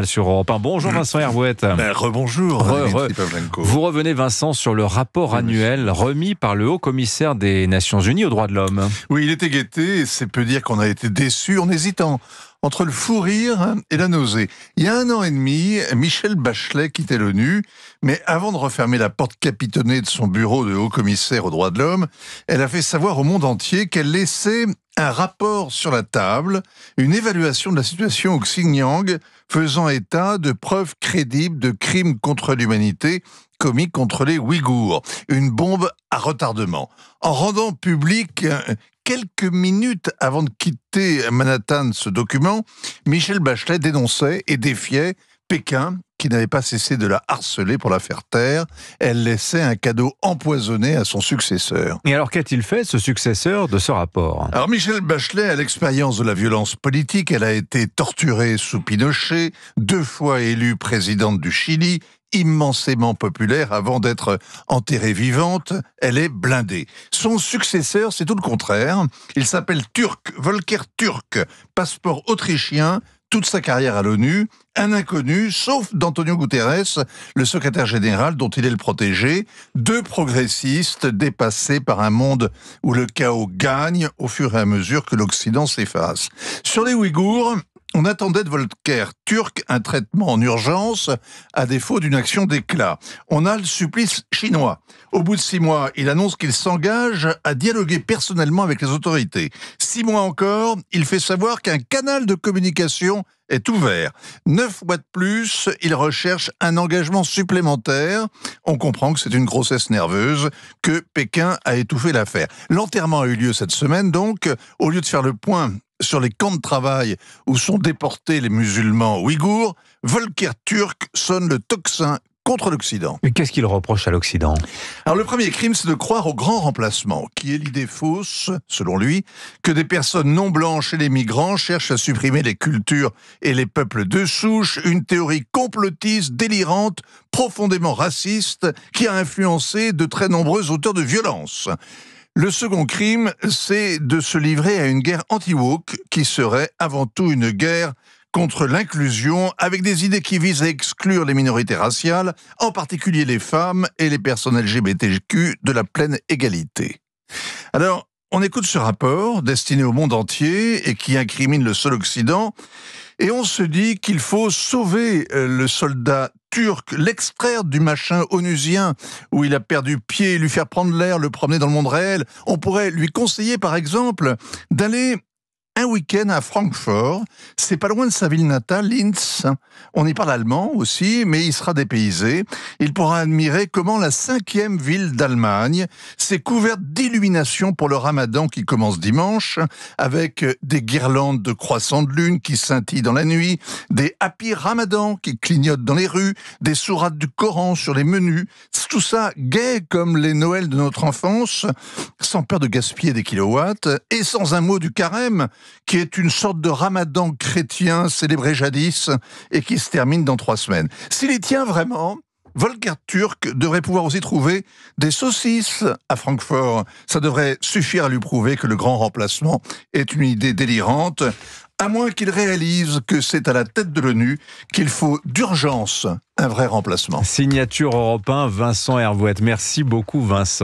Sur Europe 1. Bonjour Vincent Hervouette. Rebonjour. Vous revenez Vincent sur le rapport annuel remis par le haut-commissaire des Nations Unies aux droits de l'homme. Oui, il était guetté et c'est peu dire qu'on a été déçus en hésitant entre le fou rire et la nausée. Il y a 1 an et demi, Michelle Bachelet quittait l'ONU, mais avant de refermer la porte capitonnée de son bureau de haut-commissaire aux droits de l'homme, elle a fait savoir au monde entier qu'elle laissait un rapport sur la table, une évaluation de la situation au Xinjiang, faisant état de preuves crédibles de crimes contre l'humanité commis contre les Ouïghours. Une bombe à retardement. En rendant public quelques minutes avant de quitter Manhattan ce document, Michelle Bachelet dénonçait et défiait Pékin, qui n'avait pas cessé de la harceler pour la faire taire. Elle laissait un cadeau empoisonné à son successeur. Et alors qu'a-t-il fait, ce successeur, de ce rapport ? Alors Michelle Bachelet a l'expérience de la violence politique. Elle a été torturée sous Pinochet, 2 fois élue présidente du Chili, immensément populaire avant d'être enterrée vivante. Elle est blindée. Son successeur, c'est tout le contraire. Il s'appelle Volker Türk, passeport autrichien, toute sa carrière à l'ONU, un inconnu, sauf d'Antonio Guterres, le secrétaire général dont il est le protégé, 2 progressistes dépassés par un monde où le chaos gagne au fur et à mesure que l'Occident s'efface. Sur les Ouïghours, on attendait de Volker Türk un traitement en urgence, à défaut d'une action d'éclat. On a le supplice chinois. Au bout de 6 mois, il annonce qu'il s'engage à dialoguer personnellement avec les autorités. 6 mois encore, il fait savoir qu'un canal de communication est ouvert. 9 fois de plus, il recherche un engagement supplémentaire. On comprend que c'est une grossesse nerveuse, que Pékin a étouffé l'affaire. L'enterrement a eu lieu cette semaine, donc, au lieu de faire le point sur les camps de travail où sont déportés les musulmans ouïghours, Volker Türk sonne le tocsin contre l'Occident. Mais qu'est-ce qu'il reproche à l'Occident ? Alors le premier crime, c'est de croire au grand remplacement, qui est l'idée fausse, selon lui, que des personnes non blanches et les migrants cherchent à supprimer les cultures et les peuples de souche, une théorie complotiste, délirante, profondément raciste, qui a influencé de très nombreux auteurs de violence. Le second crime, c'est de se livrer à une guerre anti-woke qui serait avant tout une guerre contre l'inclusion, avec des idées qui visent à exclure les minorités raciales, en particulier les femmes et les personnes LGBTQ, de la pleine égalité. Alors, on écoute ce rapport destiné au monde entier et qui incrimine le seul Occident, et on se dit qu'il faut sauver le soldat turc, l'extraire du machin onusien où il a perdu pied, lui faire prendre l'air, le promener dans le monde réel. On pourrait lui conseiller, par exemple, d'aller un week-end à Francfort. C'est pas loin de sa ville natale, Linz. On y parle allemand aussi, mais il sera dépaysé. Il pourra admirer comment la 5e ville d'Allemagne s'est couverte d'illuminations pour le ramadan qui commence dimanche, avec des guirlandes de croissants de lune qui scintillent dans la nuit, des happy ramadan qui clignotent dans les rues, des sourates du Coran sur les menus. Tout ça gai comme les Noëls de notre enfance, sans peur de gaspiller des kilowatts, et sans un mot du carême, qui est une sorte de ramadan chrétien célébré jadis et qui se termine dans 3 semaines. S'il y tient vraiment, Volker Türk devrait pouvoir aussi trouver des saucisses à Francfort. Ça devrait suffire à lui prouver que le grand remplacement est une idée délirante, à moins qu'il réalise que c'est à la tête de l'ONU qu'il faut d'urgence un vrai remplacement. Signature Europe 1, Vincent Hervouette. Merci beaucoup Vincent.